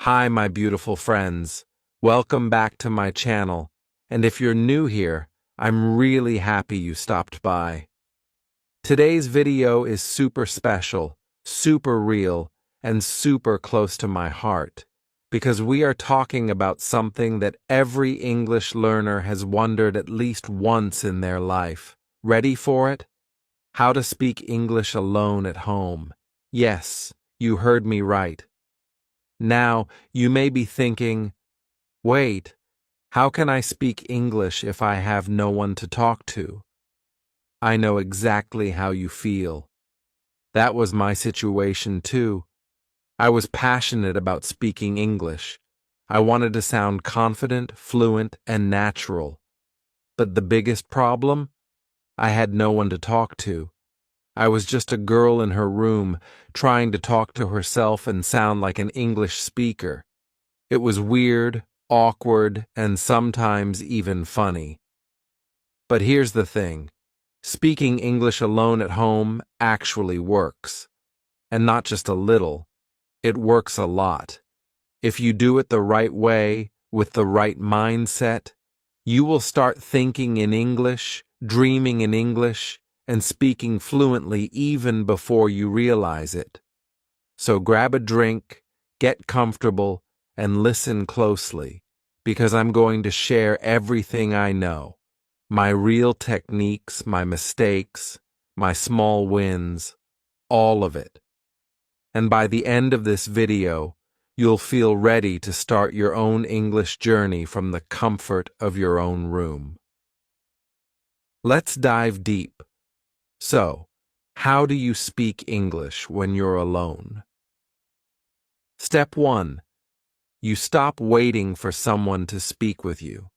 Hi, my beautiful friends. Welcome back to my channel. And if you're new here, I'm really happy you stopped by. Today's video is super special, super real, and super close to my heart, because we are talking about something that every English learner has wondered at least once in their life. Ready for it? How to speak English alone at home. Yes, you heard me right. Now, you may be thinking, wait, how can I speak English if I have no one to talk to? I know exactly how you feel. That was my situation too. I was passionate about speaking English. I wanted to sound confident, fluent, and natural. But the biggest problem? I had no one to talk to. I was just a girl in her room, trying to talk to herself and sound like an English speaker. It was weird, awkward, and sometimes even funny. But here's the thing. Speaking English alone at home actually works. And not just a little. It works a lot. If you do it the right way, with the right mindset, you will start thinking in English, dreaming in English, and speaking fluently even before you realize it. So grab a drink, get comfortable, and listen closely, because I'm going to share everything I know. My real techniques, my mistakes, my small wins, all of it. And by the end of this video, you'll feel ready to start your own English journey from the comfort of your own room. Let's dive deep. So, how do you speak English when you're alone? Step 1. You stop waiting for someone to speak with you.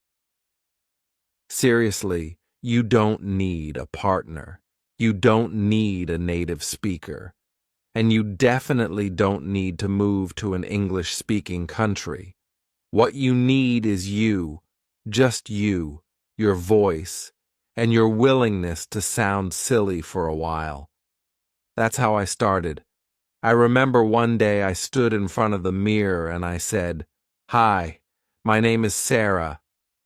Seriously, you don't need a partner. You don't need a native speaker. And you definitely don't need to move to an English-speaking country. What you need is you, just you, your voice, and your willingness to sound silly for a while. That's how I started. I remember one day I stood in front of the mirror and I said, "Hi, my name is Sarah.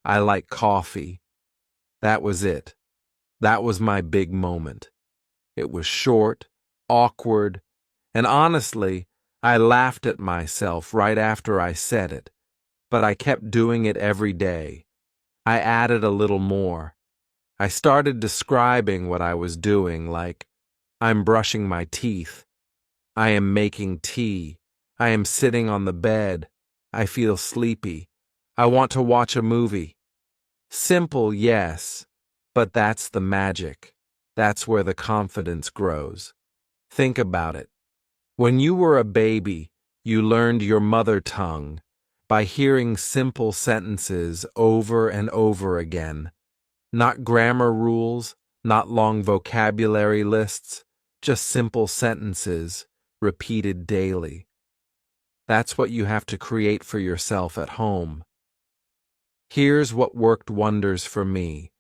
I like coffee." That was it. That was my big moment. It was short, awkward, and honestly, I laughed at myself right after I said it, but I kept doing it every day. I added a little more. I started describing what I was doing, like, I'm brushing my teeth. I am making tea. I am sitting on the bed. I feel sleepy. I want to watch a movie. Simple, yes, but that's the magic. That's where the confidence grows. Think about it. When you were a baby, you learned your mother tongue by hearing simple sentences over and over again. Not grammar rules, not long vocabulary lists, just simple sentences repeated daily. That's what you have to create for yourself at home. Here's what worked wonders for me.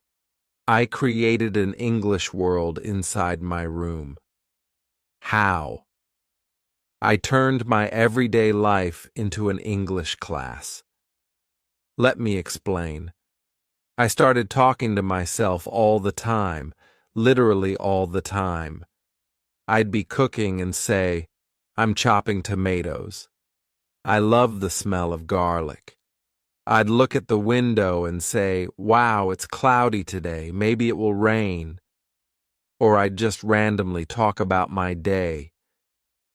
I created an English world inside my room. How? I turned my everyday life into an English class. Let me explain. I started talking to myself all the time, literally all the time. I'd be cooking and say, I'm chopping tomatoes. I love the smell of garlic. I'd look at the window and say, wow, it's cloudy today, maybe it will rain. Or I'd just randomly talk about my day.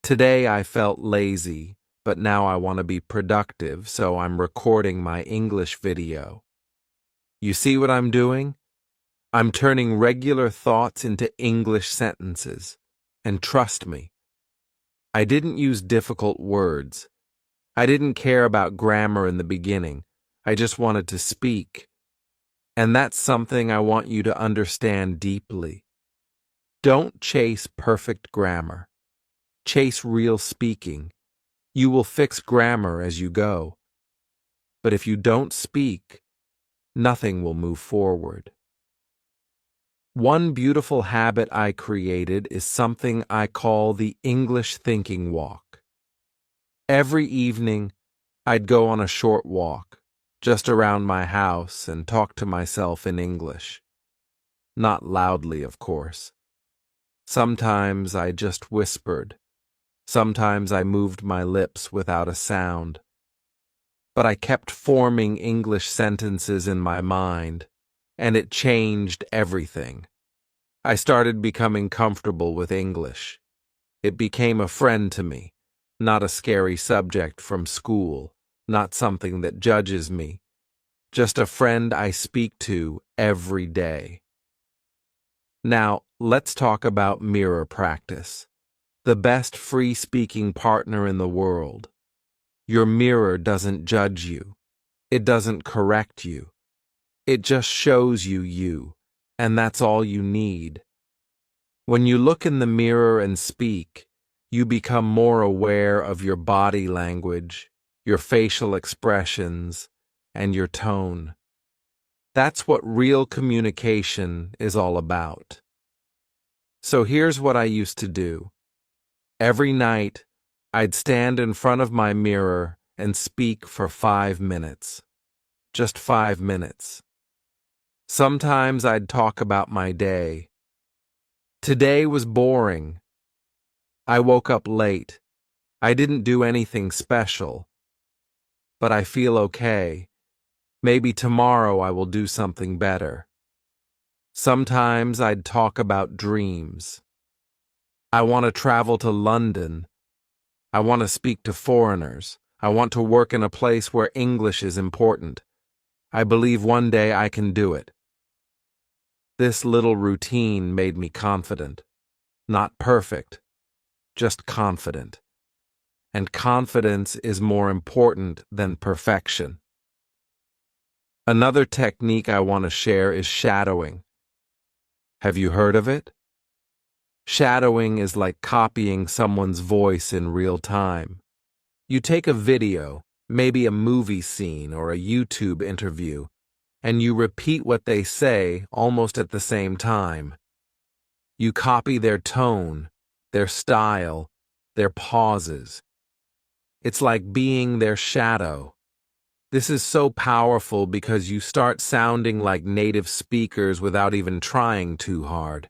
Today I felt lazy, but now I want to be productive, so I'm recording my English video. You see what I'm doing? I'm turning regular thoughts into English sentences. And trust me, I didn't use difficult words. I didn't care about grammar in the beginning. I just wanted to speak. And that's something I want you to understand deeply. Don't chase perfect grammar. Chase real speaking. You will fix grammar as you go. But if you don't speak, nothing will move forward. One beautiful habit I created is something I call the English thinking walk. Every evening, I'd go on a short walk, just around my house, and talk to myself in English. Not loudly, of course. Sometimes I just whispered. Sometimes I moved my lips without a sound. But I kept forming English sentences in my mind, and it changed everything. I started becoming comfortable with English. It became a friend to me, not a scary subject from school, not something that judges me, just a friend I speak to every day. Now, let's talk about mirror practice, the best free-speaking partner in the world. Your mirror doesn't judge you. It doesn't correct you. It just shows you you, and that's all you need. When you look in the mirror and speak, you become more aware of your body language, your facial expressions, and your tone. That's what real communication is all about. So here's what I used to do. Every night, I'd stand in front of my mirror and speak for 5 minutes. Just 5 minutes. Sometimes I'd talk about my day. Today was boring. I woke up late. I didn't do anything special. But I feel okay. Maybe tomorrow I will do something better. Sometimes I'd talk about dreams. I want to travel to London. I want to speak to foreigners. I want to work in a place where English is important. I believe one day I can do it. This little routine made me confident. Not perfect, just confident. And confidence is more important than perfection. Another technique I want to share is shadowing. Have you heard of it? Shadowing is like copying someone's voice in real time. You take a video, maybe a movie scene or a YouTube interview, and you repeat what they say almost at the same time. You copy their tone, their style, their pauses. It's like being their shadow. This is so powerful because you start sounding like native speakers without even trying too hard.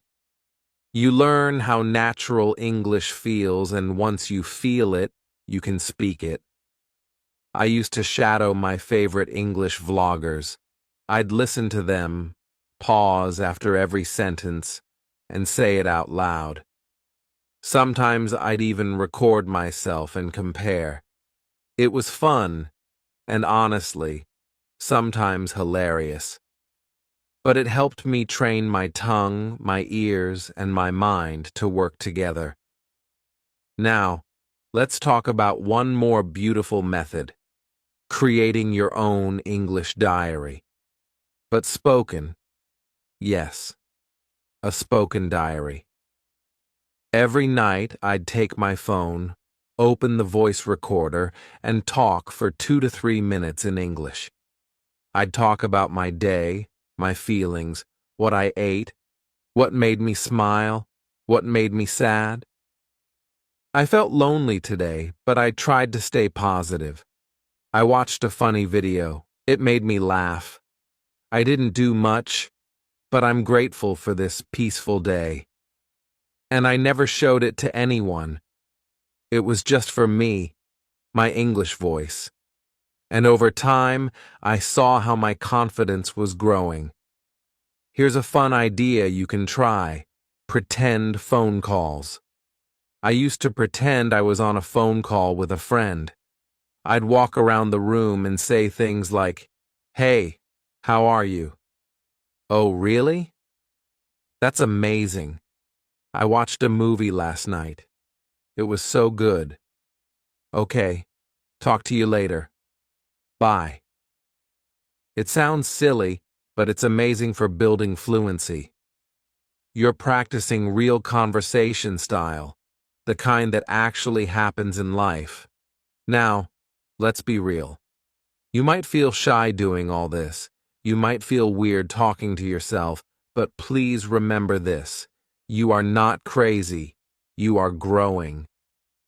You learn how natural English feels, and once you feel it, you can speak it. I used to shadow my favorite English vloggers. I'd listen to them, pause after every sentence, and say it out loud. Sometimes I'd even record myself and compare. It was fun, and honestly, sometimes hilarious. But it helped me train my tongue, my ears, and my mind to work together. Now, let's talk about one more beautiful method: creating your own English diary. But spoken. Yes, a spoken diary. Every night I'd take my phone, open the voice recorder, and talk for 2 to 3 minutes in English. I'd talk about my day, my feelings, what I ate, what made me smile, what made me sad. I felt lonely today, but I tried to stay positive. I watched a funny video. It made me laugh. I didn't do much, but I'm grateful for this peaceful day. And I never showed it to anyone. It was just for me, my English voice. And over time, I saw how my confidence was growing. Here's a fun idea you can try: pretend phone calls. I used to pretend I was on a phone call with a friend. I'd walk around the room and say things like, "Hey, how are you?" "Oh, really? That's amazing. I watched a movie last night. It was so good. Okay, talk to you later. Bye." It sounds silly, but it's amazing for building fluency. You're practicing real conversation style, the kind that actually happens in life. Now, let's be real. You might feel shy doing all this. You might feel weird talking to yourself, but please remember this: you are not crazy. You are growing.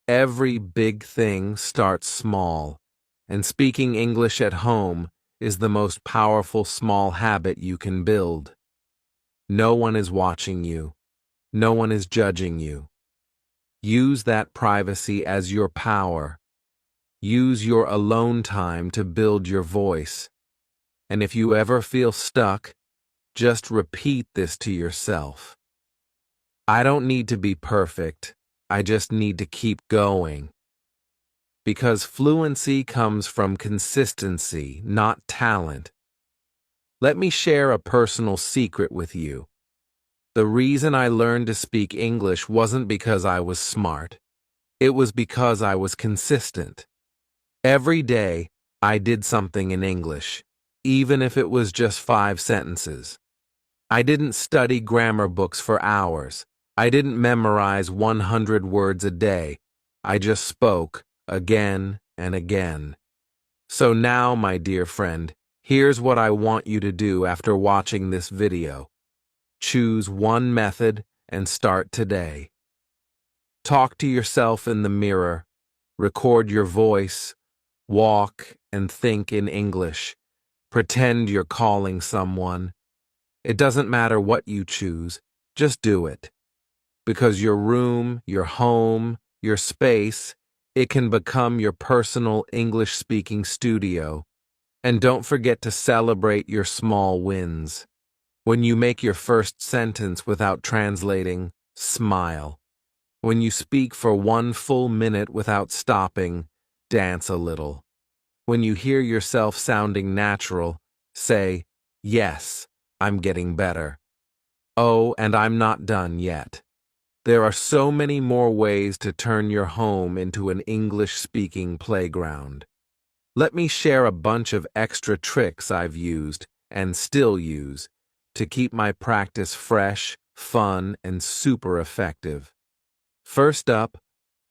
Every big thing starts small, and speaking English at home is the most powerful small habit you can build. No one is watching you. No one is judging you. Use that privacy as your power. Use your alone time to build your voice. And if you ever feel stuck, just repeat this to yourself. I don't need to be perfect. I just need to keep going. Because fluency comes from consistency, not talent. Let me share a personal secret with you. The reason I learned to speak English wasn't because I was smart. It was because I was consistent. Every day, I did something in English, even if it was just 5 sentences. I didn't study grammar books for hours. I didn't memorize 100 words a day. I just spoke again and again. So now, my dear friend, here's what I want you to do after watching this video. Choose one method and start today. Talk to yourself in the mirror. Record your voice. Walk and think in English. Pretend you're calling someone. It doesn't matter what you choose. Just do it. Because your room, your home, your space, it can become your personal English-speaking studio. And don't forget to celebrate your small wins. When you make your first sentence without translating, smile. When you speak for 1 full minute without stopping, dance a little. When you hear yourself sounding natural, say, "Yes, I'm getting better." Oh, and I'm not done yet. There are so many more ways to turn your home into an English-speaking playground. Let me share a bunch of extra tricks I've used, and still use, to keep my practice fresh, fun, and super effective. First up,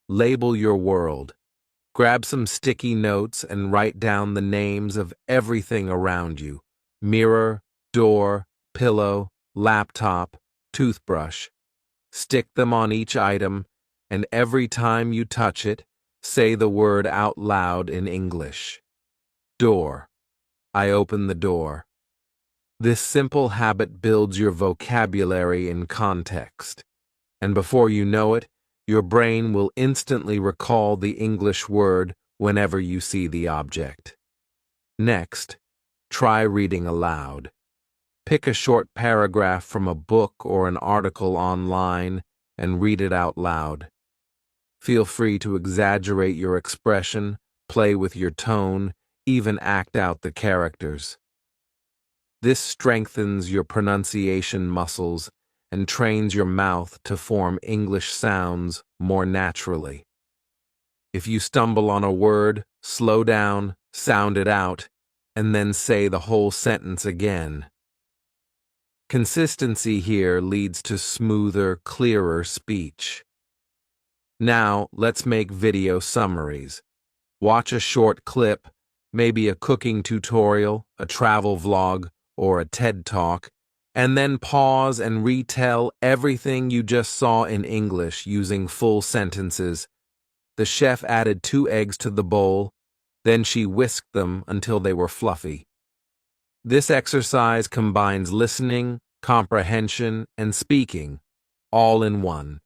label your world. Grab some sticky notes and write down the names of everything around you: mirror, door, pillow, laptop, toothbrush. Stick them on each item, and every time you touch it, say the word out loud in English. Door. I open the door. This simple habit builds your vocabulary in context, and before you know it, your brain will instantly recall the English word whenever you see the object. Next, try reading aloud. Pick a short paragraph from a book or an article online and read it out loud. Feel free to exaggerate your expression, play with your tone, even act out the characters. This strengthens your pronunciation muscles and trains your mouth to form English sounds more naturally. If you stumble on a word, slow down, sound it out, and then say the whole sentence again. Consistency here leads to smoother, clearer speech. Now, let's make video summaries. Watch a short clip, maybe a cooking tutorial, a travel vlog, or a TED Talk, and then pause and retell everything you just saw in English using full sentences. The chef added 2 eggs to the bowl, then she whisked them until they were fluffy. This exercise combines listening, comprehension, and speaking, all in one,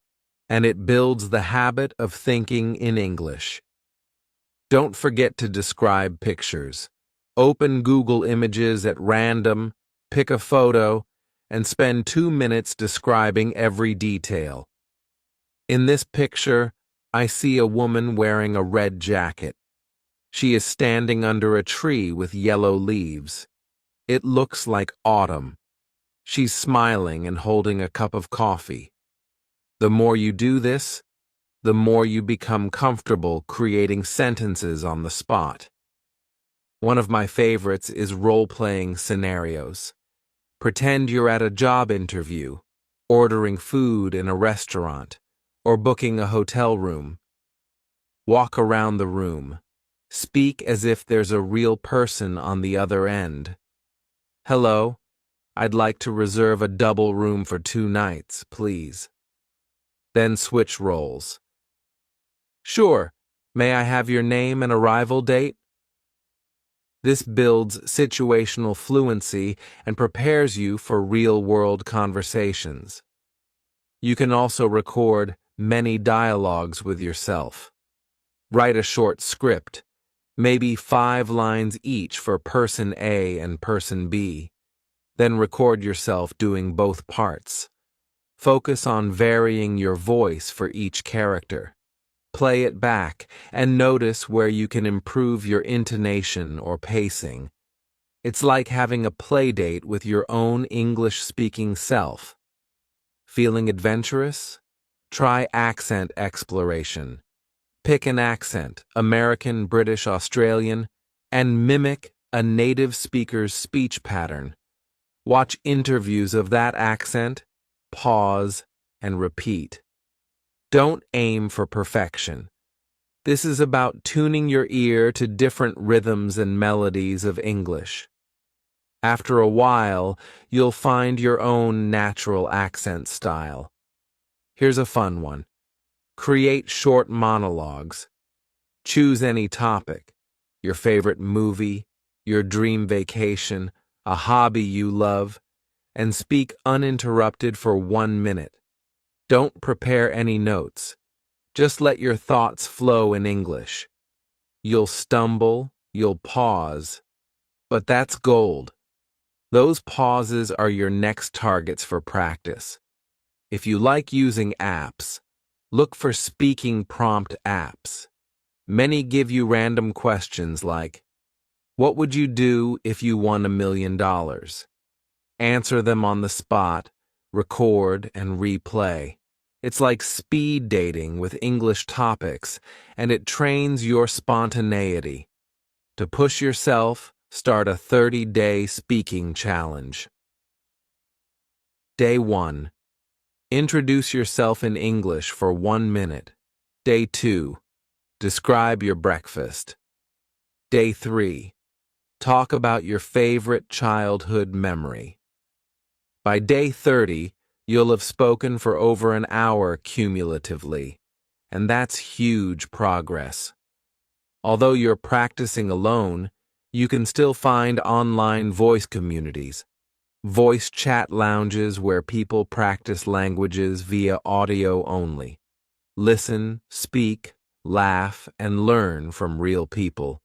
and it builds the habit of thinking in English. Don't forget to describe pictures. Open Google Images at random, pick a photo, and spend 2 minutes describing every detail. In this picture, I see a woman wearing a red jacket. She is standing under a tree with yellow leaves. It looks like autumn. She's smiling and holding a cup of coffee. The more you do this, the more you become comfortable creating sentences on the spot. One of my favorites is role-playing scenarios. Pretend you're at a job interview, ordering food in a restaurant, or booking a hotel room. Walk around the room. Speak as if there's a real person on the other end. Hello, I'd like to reserve a double room for 2 nights, please. Then switch roles. Sure, may I have your name and arrival date? This builds situational fluency and prepares you for real-world conversations. You can also record many dialogues with yourself. Write a short script, maybe 5 lines each for person A and person B. Then record yourself doing both parts. Focus on varying your voice for each character. Play it back and notice where you can improve your intonation or pacing. It's like having a play date with your own English-speaking self. Feeling adventurous? Try accent exploration. Pick an accent, American, British, Australian, and mimic a native speaker's speech pattern. Watch interviews of that accent, pause, and repeat. Don't aim for perfection. This is about tuning your ear to different rhythms and melodies of English. After a while, you'll find your own natural accent style. Here's a fun one. Create short monologues. Choose any topic, your favorite movie, your dream vacation, a hobby you love, and speak uninterrupted for 1 minute. Don't prepare any notes. Just let your thoughts flow in English. You'll stumble, you'll pause, but that's gold. Those pauses are your next targets for practice. If you like using apps, look for speaking prompt apps. Many give you random questions like, what would you do if you won $1 million? Answer them on the spot, record, and replay. It's like speed dating with English topics, and it trains your spontaneity. To push yourself, start a 30-day speaking challenge. Day 1. Introduce yourself in English for 1 minute. Day 2. Describe your breakfast. Day 3. Talk about your favorite childhood memory. By day 30, you'll have spoken for over an hour cumulatively, and that's huge progress. Although you're practicing alone, you can still find online voice communities, voice chat lounges where people practice languages via audio only. Listen, speak, laugh, and learn from real people,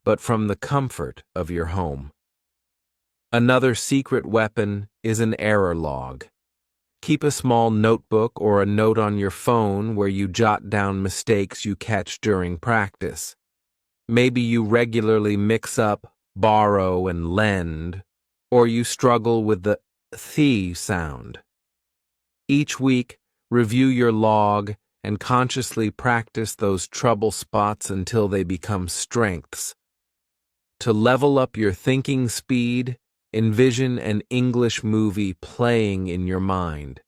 but from the comfort of your home. Another secret weapon is an error log. Keep a small notebook or a note on your phone where you jot down mistakes you catch during practice. Maybe you regularly mix up borrow and lend, or you struggle with the th sound. Each week, review your log and consciously practice those trouble spots until they become strengths. To level up your thinking speed, envision an English movie playing in your mind.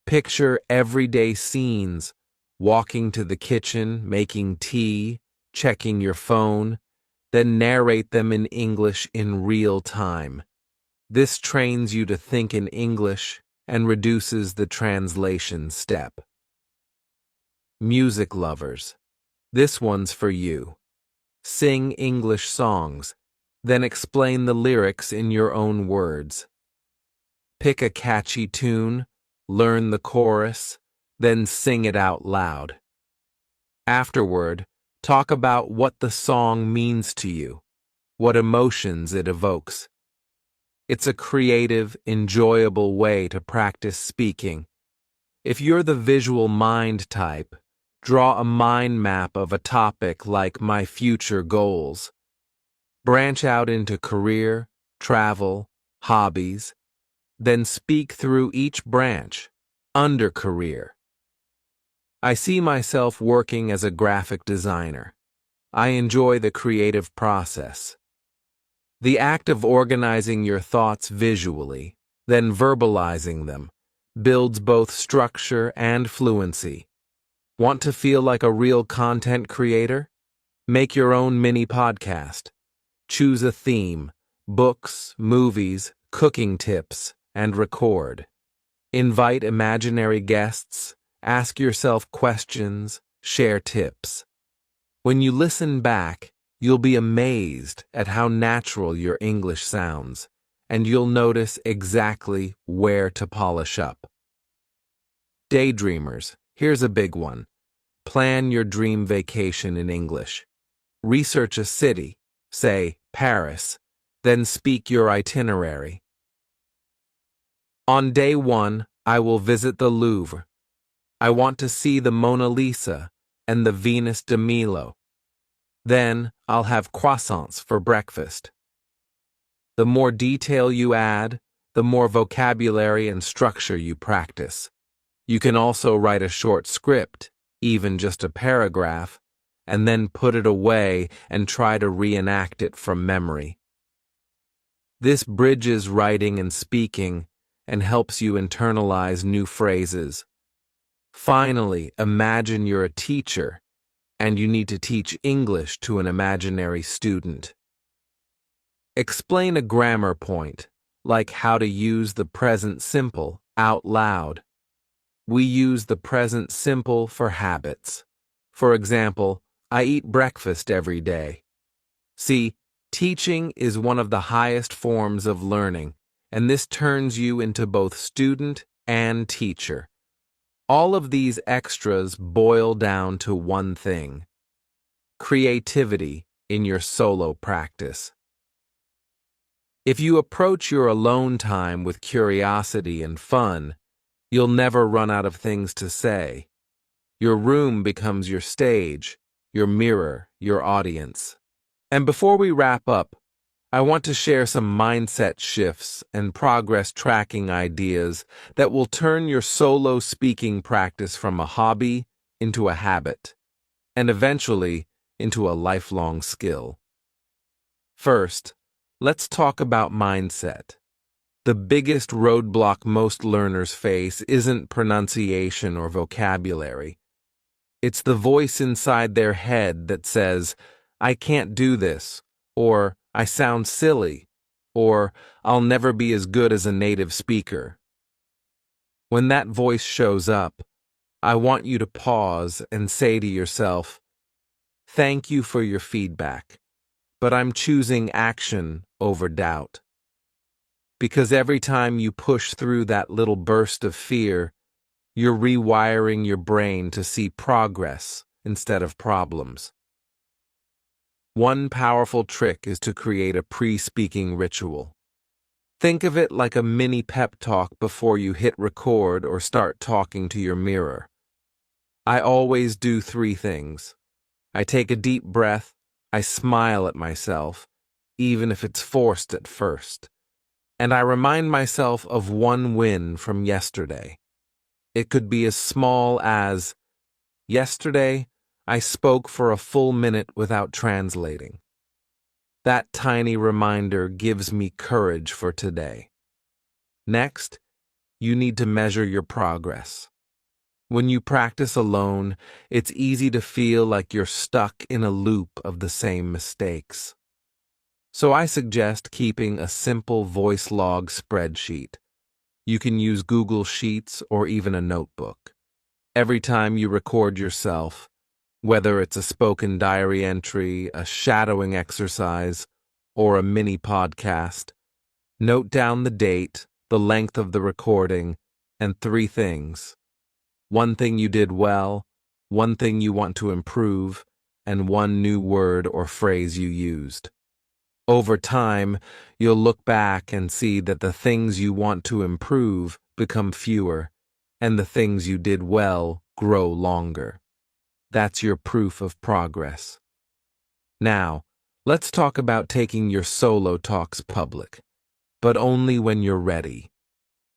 Picture everyday scenes, walking to the kitchen, making tea, checking your phone, then narrate them in English in real time. This trains you to think in English and reduces the translation step. Music lovers, this one's for you. Sing English songs, then explain the lyrics in your own words. Pick a catchy tune, learn the chorus, then sing it out loud. Afterward, talk about what the song means to you, what emotions it evokes. It's a creative, enjoyable way to practice speaking. If you're the visual mind type, draw a mind map of a topic like my future goals. Branch out into career, travel, hobbies, then speak through each branch, under career. I see myself working as a graphic designer. I enjoy the creative process. The act of organizing your thoughts visually, then verbalizing them, builds both structure and fluency. Want to feel like a real content creator? Make your own mini podcast. Choose a theme, books, movies, cooking tips, and record. Invite imaginary guests, ask yourself questions, share tips. When you listen back, You'll be amazed at how natural your English sounds, and you'll notice exactly where to polish up. Daydreamers, here's a big one. Plan your dream vacation in English. Research a city, say Paris, then speak your itinerary. On day 1, I will visit the Louvre. I want to see the Mona Lisa and the Venus de Milo. Then I'll have croissants for breakfast. The more detail you add, the more vocabulary and structure you practice. You can also write a short script, even just a paragraph, and then put it away and try to reenact it from memory. This bridges writing and speaking and helps you internalize new phrases. Finally, imagine you're a teacher and you need to teach English to an imaginary student. Explain a grammar point, like how to use the present simple, out loud. We use the present simple for habits. For example, I eat breakfast every day. See, teaching is one of the highest forms of learning, and this turns you into both student and teacher. All of these extras boil down to one thing: creativity in your solo practice. If you approach your alone time with curiosity and fun, you'll never run out of things to say. Your room becomes your stage, your mirror, your audience. And before we wrap up, I want to share some mindset shifts and progress tracking ideas that will turn your solo speaking practice from a hobby into a habit, and eventually into a lifelong skill. First, let's talk about mindset. The biggest roadblock most learners face isn't pronunciation or vocabulary. It's the voice inside their head that says, "I can't do this," or "I sound silly," or "I'll never be as good as a native speaker." When that voice shows up, I want you to pause and say to yourself, "Thank you for your feedback, but I'm choosing action over doubt." Because every time you push through that little burst of fear, you're rewiring your brain to see progress instead of problems. One powerful trick is to create a pre-speaking ritual. Think of it like a mini pep talk before you hit record or start talking to your mirror. I always do 3 things. I take a deep breath, I smile at myself, even if it's forced at first, and I remind myself of one win from yesterday. It could be as small as, "Yesterday, I spoke for a full minute without translating." That tiny reminder gives me courage for today. Next, you need to measure your progress. When you practice alone, it's easy to feel like you're stuck in a loop of the same mistakes. So I suggest keeping a simple voice log spreadsheet. You can use Google Sheets or even a notebook. Every time you record yourself, whether it's a spoken diary entry, a shadowing exercise, or a mini podcast, note down the date, the length of the recording, and 3 things. One thing you did well, one thing you want to improve, and one new word or phrase you used. Over time, you'll look back and see that the things you want to improve become fewer, and the things you did well grow longer. That's your proof of progress. Now, let's talk about taking your solo talks public, but only when you're ready.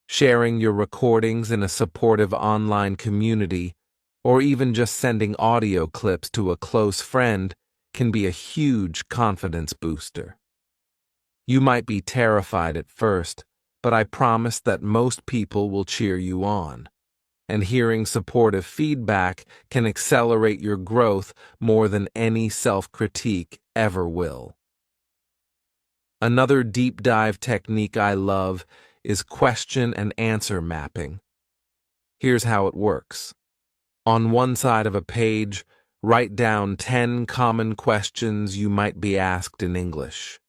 Sharing your recordings in a supportive online community, or even just sending audio clips to a close friend, can be a huge confidence booster. You might be terrified at first, but I promise that most people will cheer you on. And hearing supportive feedback can accelerate your growth more than any self-critique ever will. Another deep dive technique I love is question and answer mapping. Here's how it works. On one side of a page, Write down 10 common questions you might be asked in English.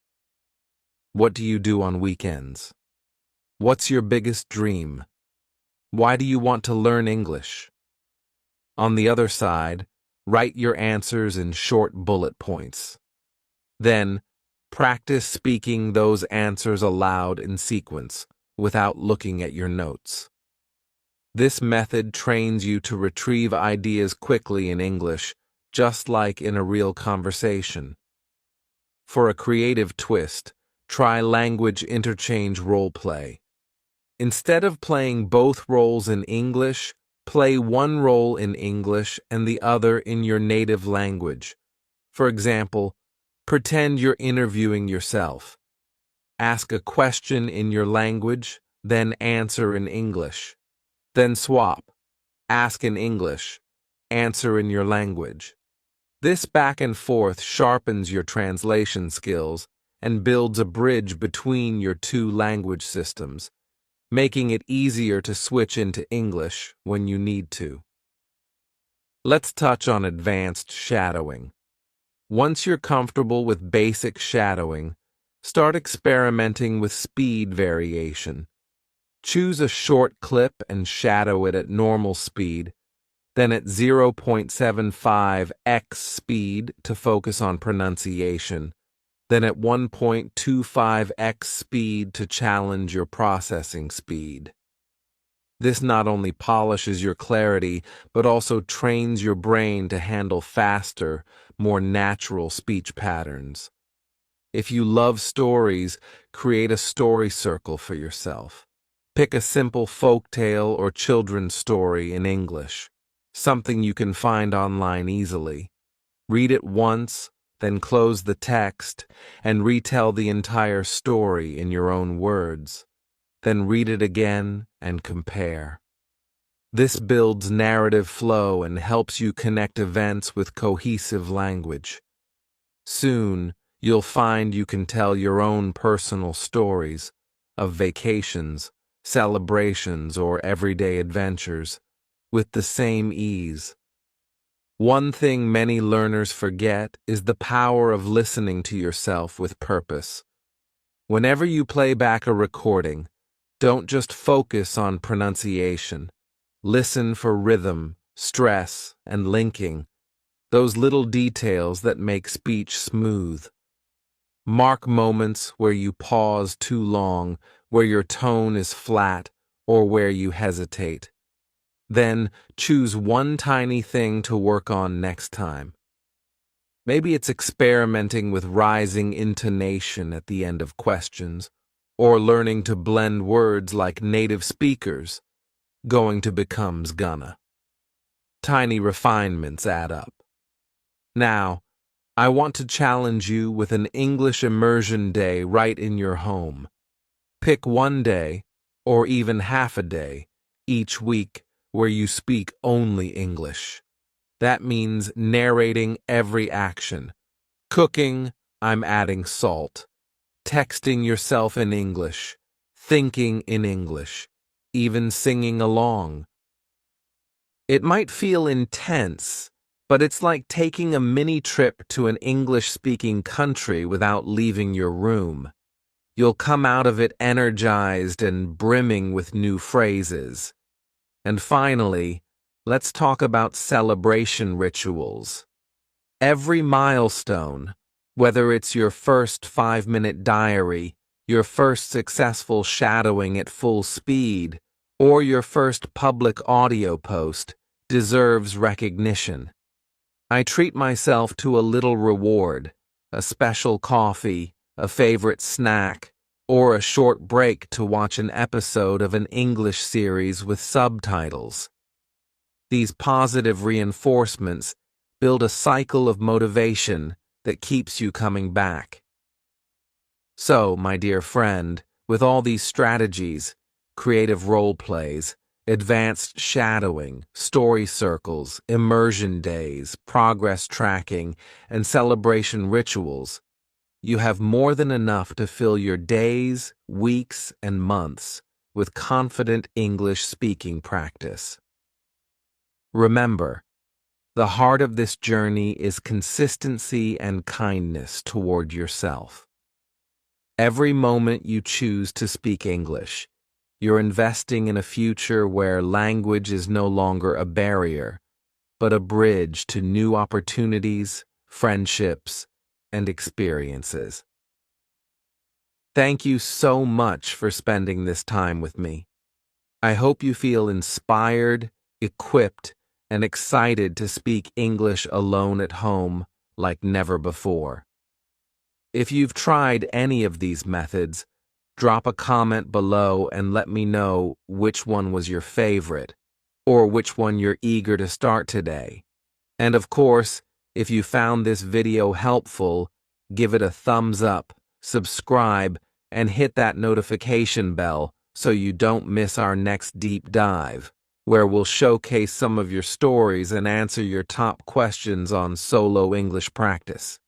What do you do on weekends? What's your biggest dream? Why do you want to learn English? On the other side, write your answers in short bullet points. Then, practice speaking those answers aloud in sequence, without looking at your notes. This method trains you to retrieve ideas quickly in English, just like in a real conversation. For a creative twist, try language interchange role play. Instead of playing both roles in English, play one role in English and the other in your native language. For example, pretend you're interviewing yourself. Ask a question in your language, then answer in English. Then swap. Ask in English. Answer in your language. This back and forth sharpens your translation skills and builds a bridge between your two language systems, making it easier to switch into English when you need to. Let's touch on advanced shadowing. Once you're comfortable with basic shadowing, start experimenting with speed variation. Choose a short clip and shadow it at normal speed, then at 0.75x speed to focus on pronunciation, then at 1.25x speed to challenge your processing speed. This not only polishes your clarity, but also trains your brain to handle faster, more natural speech patterns. If you love stories, create a story circle for yourself. Pick a simple folktale or children's story in English, something you can find online easily. Read it once, then close the text, and retell the entire story in your own words. Then read it again and compare. This builds narrative flow and helps you connect events with cohesive language. Soon, you'll find you can tell your own personal stories of vacations, celebrations, or everyday adventures with the same ease. One thing many learners forget is the power of listening to yourself with purpose. Whenever you play back a recording, don't just focus on pronunciation. Listen for rhythm, stress, and linking, those little details that make speech smooth. Mark moments where you pause too long, where your tone is flat, or where you hesitate. Then choose one tiny thing to work on next time. Maybe it's experimenting with rising intonation at the end of questions, or learning to blend words like native speakers. Going to becomes gonna. Tiny refinements add up. Now, I want to challenge you with an English immersion day right in your home. Pick one day, or even half a day, each week where you speak only English. That means narrating every action. Cooking, I'm adding salt. Texting yourself in English. Thinking in English. Even singing along. It might feel intense, but it's like taking a mini trip to an English-speaking country without leaving your room. You'll come out of it energized and brimming with new phrases. And finally, let's talk about celebration rituals. Every milestone, whether it's your first 5-minute diary, your first successful shadowing at full speed, or your first public audio post, deserves recognition. I treat myself to a little reward, a special coffee, a favorite snack, or a short break to watch an episode of an English series with subtitles. These positive reinforcements build a cycle of motivation that keeps you coming back. So, my dear friend, with all these strategies, creative role plays, advanced shadowing, story circles, immersion days, progress tracking, and celebration rituals, you have more than enough to fill your days, weeks, and months with confident English speaking practice. Remember, The heart of this journey is consistency and kindness toward yourself. Every moment you choose to speak English, you're investing in a future where language is no longer a barrier, but a bridge to new opportunities, friendships, and experiences. Thank you so much for spending this time with me. I hope you feel inspired, equipped, and excited to speak English alone at home like never before. If you've tried any of these methods, drop a comment below and let me know which one was your favorite, or which one you're eager to start today. And of course, if you found this video helpful, give it a thumbs up, subscribe, and hit that notification bell so you don't miss our next deep dive, where we'll showcase some of your stories and answer your top questions on solo English practice.